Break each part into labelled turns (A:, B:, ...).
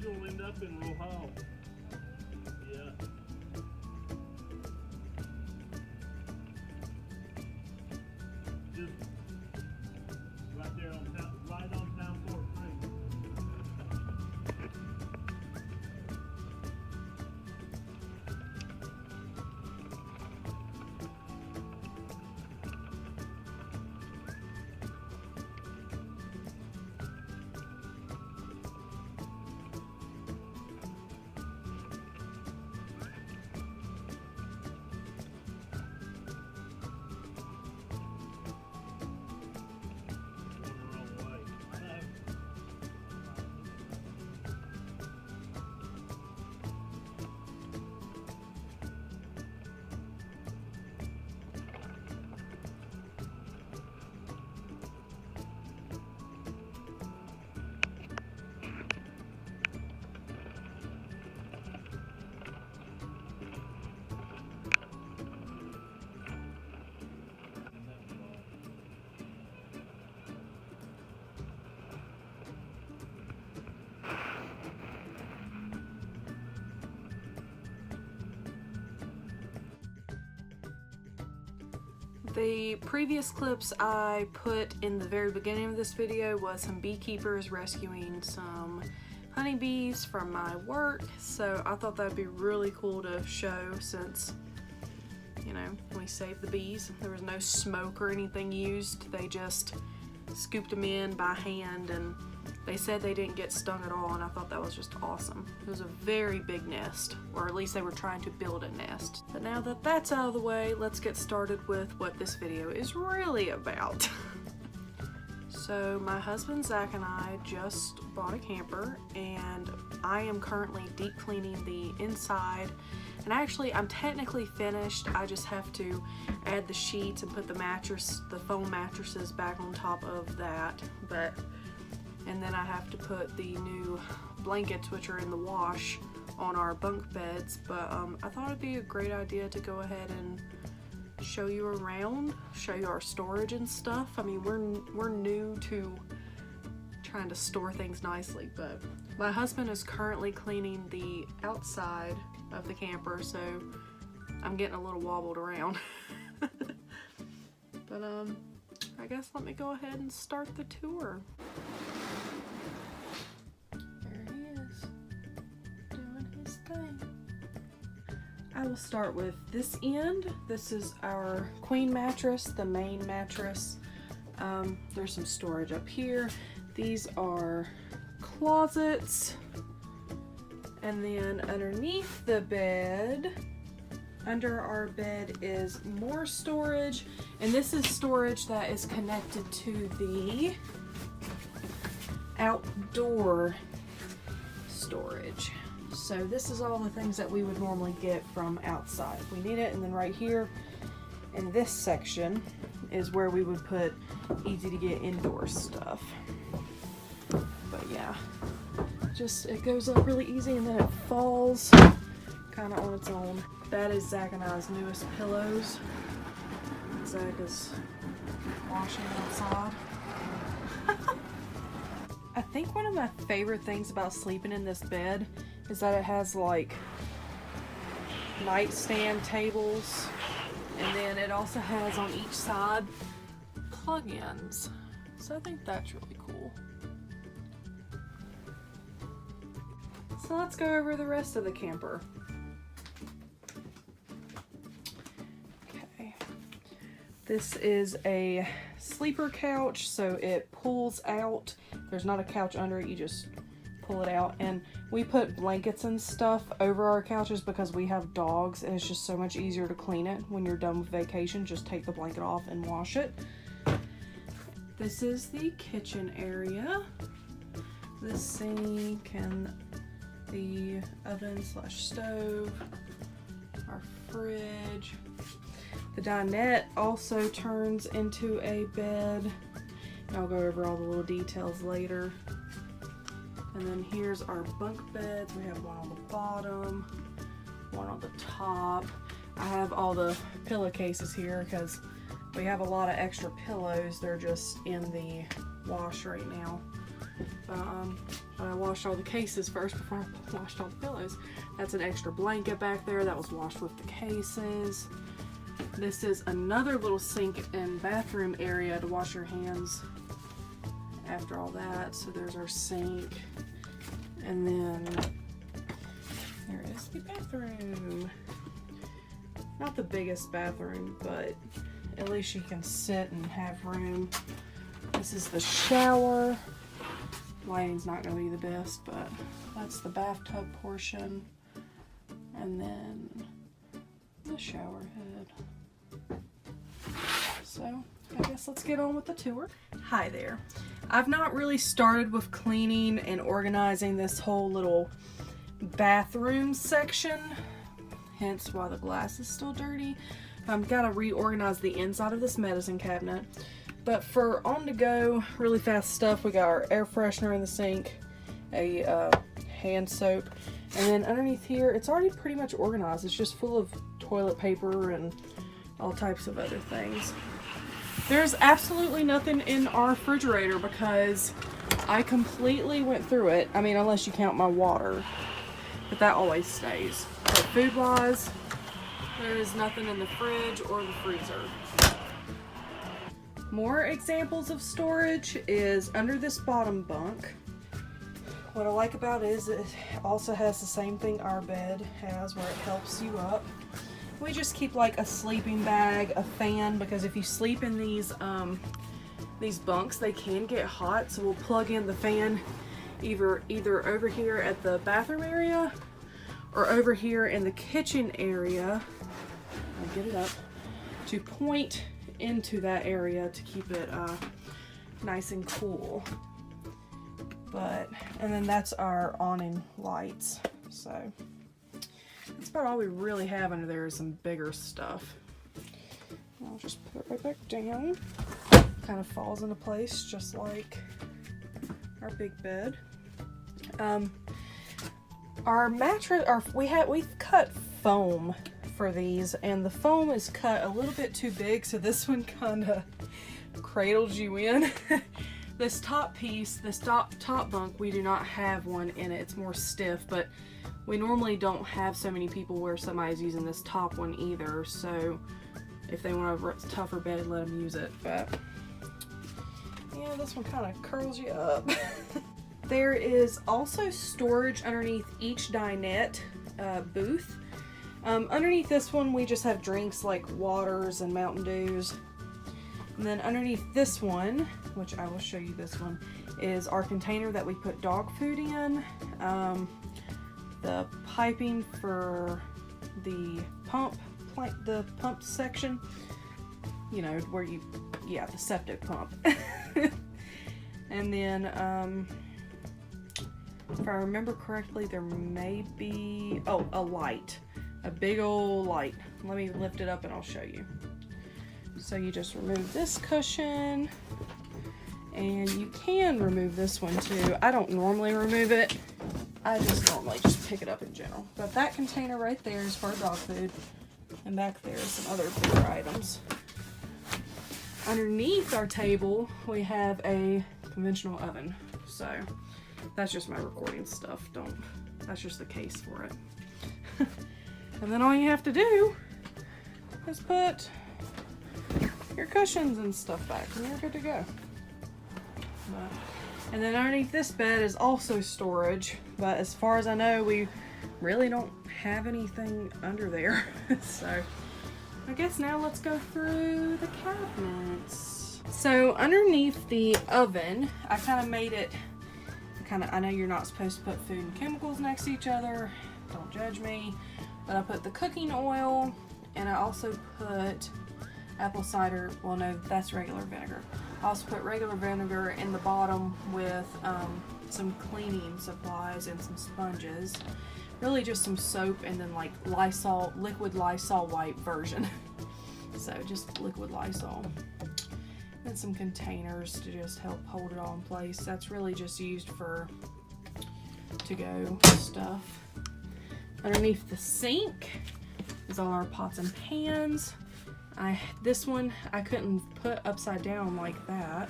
A: will end up in a little hole. Yeah. Just right there on town, right on Town Fork Creek.
B: The previous clips I put in the very beginning of this video was some beekeepers rescuing some honeybees from my work, so I thought that'd be really cool to show since, you know, we saved the bees. There was no smoke or anything used. They just scooped them in by hand and they said they didn't get stung at all, and I thought that was just awesome. It was a very big nest, or at least they were trying to build a nest. But now that that's out of the way, let's get started with what this video is really about. So my husband Zach and I just bought a camper, and I am currently deep cleaning the inside. And actually, I'm technically finished. I just have to add the sheets and put the foam mattresses back on top of that. And then I have to put the new blankets, which are in the wash, on our bunk beds. But I thought it'd be a great idea to go ahead and show you around, show you our storage and stuff. I mean, we're new to trying to store things nicely, but my husband is currently cleaning the outside of the camper, so I'm getting a little wobbled around. But I guess let me go ahead and start the tour. I will start with this end. This is our queen mattress, the main mattress. There's some storage up here. These are closets. And then underneath the bed, under our bed, is more storage. And this is storage that is connected to the outdoor storage. So this is all the things that we would normally get from outside if we need it. And then right here in this section is where we would put easy to get indoor stuff. But yeah, it goes up really easy and then it falls kind of on its own. That is Zach and I's newest pillows. Zach is washing outside. I think one of my favorite things about sleeping in this bed is that it has like nightstand tables, and then it also has on each side plug-ins. So I think that's really cool. So let's go over the rest of the camper. Okay. This is a sleeper couch, so it pulls out. There's not a couch under it, you just pull it out. And we put blankets and stuff over our couches because we have dogs, and it's just so much easier to clean it when you're done with vacation. Just take the blanket off and wash it. This is the kitchen area. The sink and the oven / stove, our fridge. The dinette also turns into a bed. I'll go over all the little details later. And then here's our bunk beds. We have one on the bottom, one on the top. I have all the pillowcases here because we have a lot of extra pillows. They're just in the wash right now. I washed all the cases first before I washed all the pillows. That's an extra blanket back there that was washed with the cases. This is another little sink and bathroom area to wash your hands after all that. So there's our sink. And then there is the bathroom. Not the biggest bathroom, but at least you can sit and have room. This is the shower. Lighting's not going to be the best, but that's the bathtub portion. And then the shower head. So I guess let's get on with the tour. Hi there. I've not really started with cleaning and organizing this whole little bathroom section, hence why the glass is still dirty. I've got to reorganize the inside of this medicine cabinet. But for on-the-go, really fast stuff, we got our air freshener in the sink, a hand soap, and then underneath here, it's already pretty much organized. It's just full of toilet paper and all types of other things. There's absolutely nothing in our refrigerator because I completely went through it. I mean, unless you count my water, but that always stays. But food-wise, there is nothing in the fridge or the freezer. More examples of storage is under this bottom bunk. What I like about it is it also has the same thing our bed has, where it helps you up. We just keep like a sleeping bag, a fan, because if you sleep in these bunks, they can get hot. So we'll plug in the fan either over here at the bathroom area or over here in the kitchen area. I'll get it up to point into that area to keep it nice and cool. And then that's our awning lights. So that's about all we really have under there is some bigger stuff. I'll just put it right back down. Kind of falls into place just like our big bed. Our mattress, we've cut foam for these, and the foam is cut a little bit too big, so this one kind of cradles you in. This top piece, this top bunk, we do not have one in it. It's more stiff, but we normally don't have so many people where somebody's using this top one either, so if they want a tougher bed, let them use it. But yeah, this one kind of curls you up. There is also storage underneath each dinette booth. Underneath this one, we just have drinks like waters and Mountain Dews. And then underneath this one, which I will show you this one, is our container that we put dog food in. The piping for the pump section. You know, where you, yeah, the septic pump. And then, if I remember correctly, there may be, oh, a light. A big old light. Let me lift it up and I'll show you. So you just remove this cushion, and you can remove this one too. I don't normally remove it. I just normally just pick it up in general. But that container right there is for dog food, and back there is some other bigger items. Underneath our table, we have a conventional oven. So that's just my recording stuff. That's just the case for it. And then all you have to do is put your cushions and stuff back, and you're good to go. And then underneath this bed is also storage, but as far as I know, we really don't have anything under there. So I guess now let's go through the cabinets. So underneath the oven, I kind of made it, I know you're not supposed to put food and chemicals next to each other, don't judge me, but I put the cooking oil, and I also put apple cider, well no, that's regular vinegar. I also put regular vinegar in the bottom with some cleaning supplies and some sponges. Really just some soap and then like Lysol, liquid Lysol wipe version. So just liquid Lysol. And some containers to just help hold it all in place. That's really just used for to-go stuff. Underneath the sink is all our pots and pans. This one I couldn't put upside down like that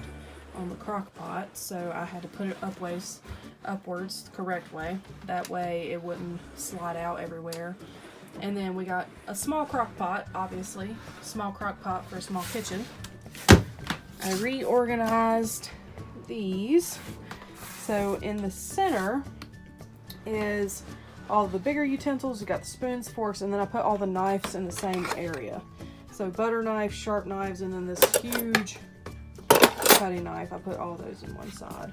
B: on the crock pot, so I had to put it upwards the correct way. That way it wouldn't slide out everywhere. And then we got a small crock pot, obviously. Small crock pot for a small kitchen. I reorganized these. So in the center is all the bigger utensils. You got the spoons, forks, and then I put all the knives in the same area. So butter knife, sharp knives, and then this huge cutting knife. I put all those in one side,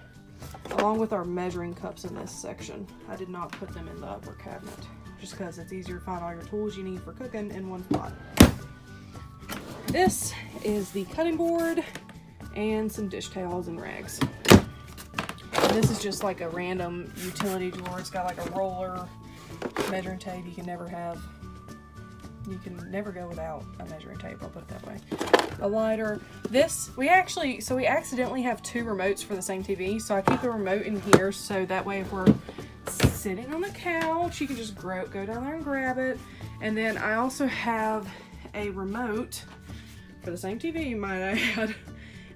B: along with our measuring cups in this section. I did not put them in the upper cabinet, just because it's easier to find all your tools you need for cooking in one spot. This is the cutting board and some dish towels and rags. And this is just like a random utility drawer. It's got like a roller, measuring tape. You can never go without a measuring tape, I'll put it that way. A lighter. We accidentally have two remotes for the same TV, so I keep the remote in here so that way if we're sitting on the couch, you can just go down there and grab it. And then I also have a remote for the same TV, you might add,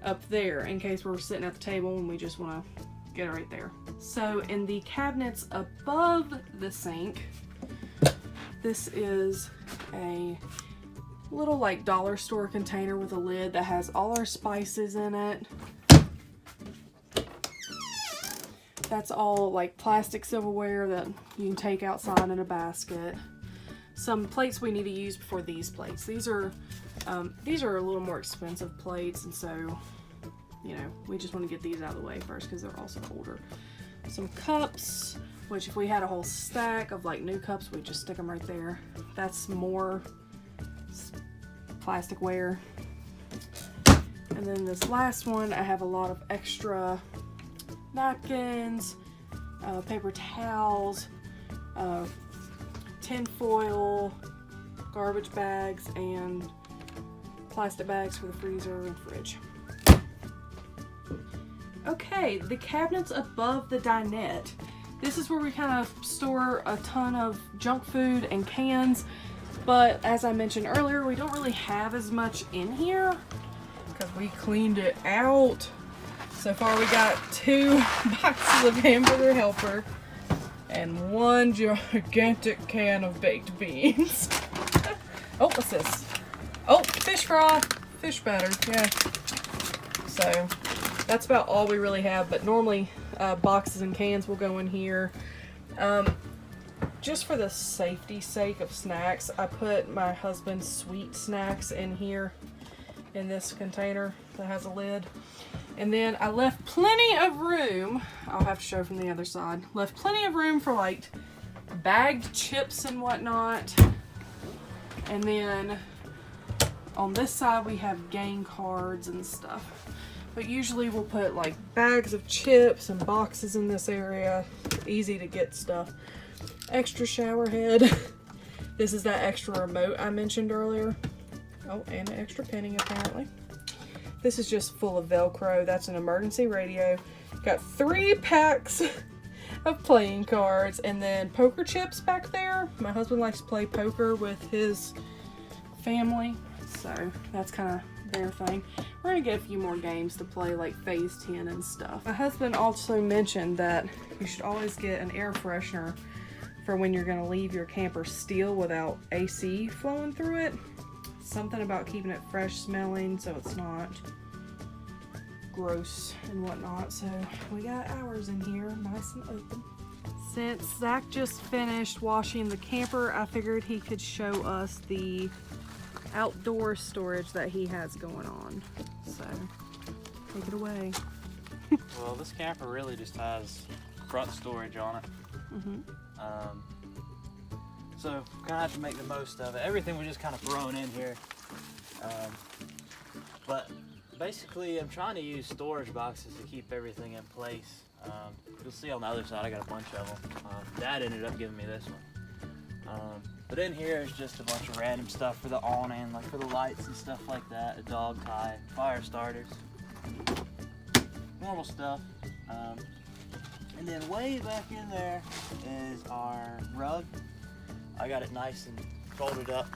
B: up there in case we're sitting at the table and we just want to get it right there. So in the cabinets above the sink, this is a little like dollar store container with a lid that has all our spices in it. That's all like plastic silverware that you can take outside in a basket. Some plates we need to use before these plates. These are a little more expensive plates, and so, you know, we just want to get these out of the way first because they're also older. Some cups, which if we had a whole stack of like new cups, we'd just stick them right there. That's more plasticware. And then this last one, I have a lot of extra napkins, paper towels, tin foil, garbage bags, and plastic bags for the freezer and fridge. Okay, the cabinets above the dinette. This is where we kind of store a ton of junk food and cans, but as I mentioned earlier, we don't really have as much in here because we cleaned it out. So far we got 2 boxes of Hamburger Helper and 1 gigantic can of baked beans. Oh, what's this? Oh, fish fry, fish batter, yeah. So that's about all we really have, but normally boxes and cans will go in here. Just for the safety sake of snacks, I put my husband's sweet snacks in here in this container that has a lid. And then I left plenty of room, I'll have to show from the other side, left plenty of room for like bagged chips and whatnot. And then on this side we have game cards and stuff. But usually we'll put like bags of chips and boxes in this area. Easy to get stuff. Extra shower head. This is that extra remote I mentioned earlier. Oh, and an extra penny apparently. This is just full of Velcro. That's an emergency radio. Got 3 packs of playing cards and then poker chips back there. My husband likes to play poker with his family, so that's kind of their thing. We're gonna get a few more games to play, like Phase 10 and stuff. My husband also mentioned that you should always get an air freshener for when you're gonna leave your camper still without AC flowing through it. Something about keeping it fresh smelling so it's not gross and whatnot. So we got ours in here nice and open. Since Zach just finished washing the camper, I figured he could show us the outdoor storage that he has going on. So take it away.
C: Well, this camper really just has front storage on it. So kind of have to make the most of it. Everything was just kind of thrown in here. But basically I'm trying to use storage boxes to keep everything in place. You'll see on the other side I got a bunch of them. Dad ended up giving me this one. But in here is just a bunch of random stuff for the awning, like for the lights and stuff like that, a dog tie, fire starters, normal stuff. And then way back in there is our rug. I got it nice and folded up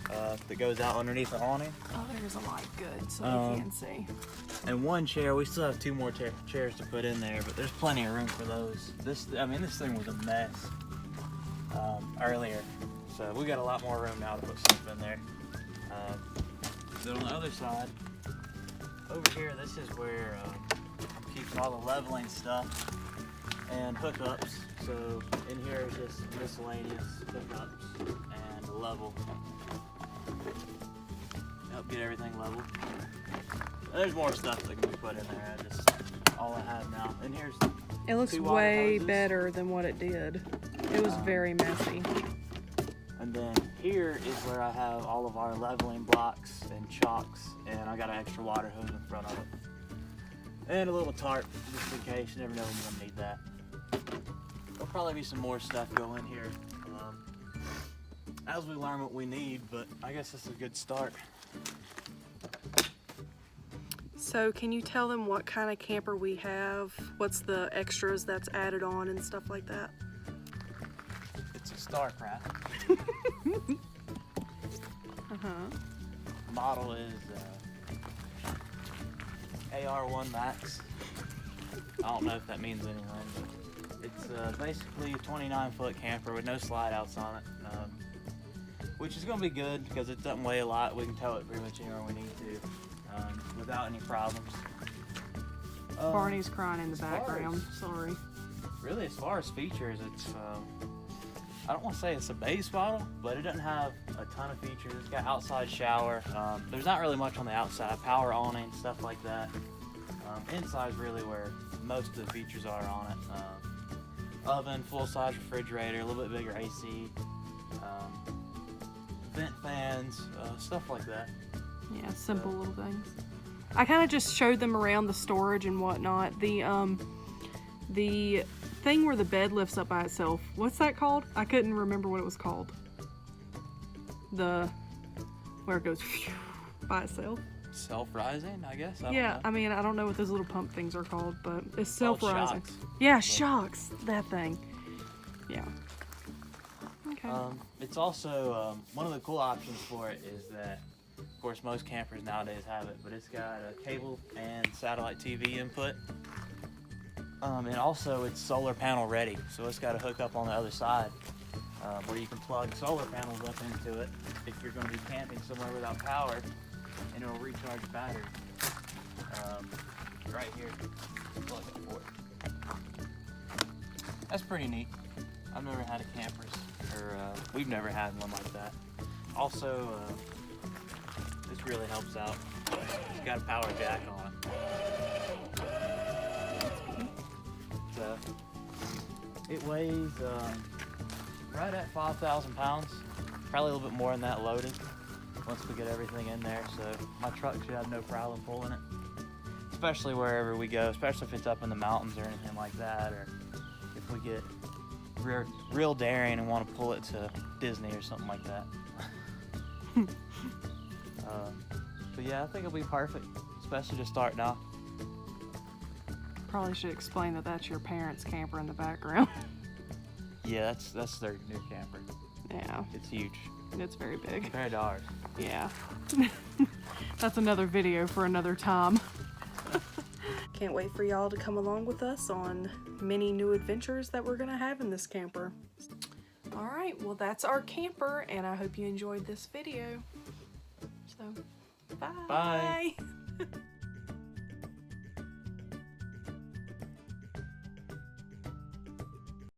C: that goes out underneath the awning.
B: Oh, there's a light. Good, so you can see.
C: And one chair. We still have 2 more chairs to put in there, but there's plenty of room for those. This thing was a mess earlier, so we got a lot more room now to put stuff in there. Then on the other side, over here, this is where I'm keeping all the leveling stuff and hookups. So in here is just miscellaneous hookups and a level. Help get everything level. There's more stuff that can be put in there. Just all I have now. And here's
B: It looks
C: 2 water
B: way
C: hoses.
B: better than what it did. It was very messy.
C: And then here is where I have all of our leveling blocks and chocks, and I got an extra water hose in front of it. And a little tarp, just in case. You never know when you're gonna need that. There'll probably be some more stuff go in here as we learn what we need, but I guess this is a good start.
B: So can you tell them what kind of camper we have? What's the extras that's added on and stuff like that?
C: It's a Starcraft. Model is AR1 Max. I don't know if that means anything, but it's basically a 29-foot camper with no slide outs on it, which is going to be good because it doesn't weigh a lot. We can tow it pretty much anywhere we need to without any problems.
B: Barney's crying in the
C: as far
B: background. Sorry.
C: Really, as far as features, it's I don't want to say it's a base model, but it doesn't have a ton of features. It's got outside shower. There's not really much on the outside. Power awning, stuff like that. Inside is really where most of the features are on it. Oven, full-size refrigerator, a little bit bigger AC, vent fans, stuff like that.
B: Yeah, simple little things. I kind of just showed them around the storage and whatnot. The thing where the bed lifts up by itself, what's that called? I couldn't remember what it was called. Where it goes by itself.
C: Self-rising, I guess? I don't
B: Yeah,
C: know.
B: I mean, I don't know what those little pump things are called, but it's self-rising.
C: Shocks.
B: Yeah, shocks, that thing. Yeah. Okay.
C: It's also, one of the cool options for it is that, of course, most campers nowadays have it, but it's got a cable and satellite TV input. And also it's solar panel ready, so it's got a hookup on the other side where you can plug solar panels up into it if you're going to be camping somewhere without power, and it'll recharge your battery. Right here, plug it for it. That's pretty neat. I've never had a camper, or we've never had one like that. Also, this really helps out. It's got a power jack on it. It weighs right at 5,000 pounds, probably a little bit more than that loaded once we get everything in there, so my truck should have no problem pulling it, especially wherever we go, especially if it's up in the mountains or anything like that, or if we get real daring and want to pull it to Disney or something like that. But yeah, I think it'll be perfect, especially to start now.
B: Probably should explain that that's your parents' camper in the background.
C: Yeah, that's their new camper.
B: Yeah,
C: It's huge
B: it's very big.
C: compared to ours.
B: Yeah. That's another video for another time. Can't wait for y'all to come along with us on many new adventures that we're gonna have in this camper. All right, well that's our camper, and I hope you enjoyed this video. So, bye.
C: Bye.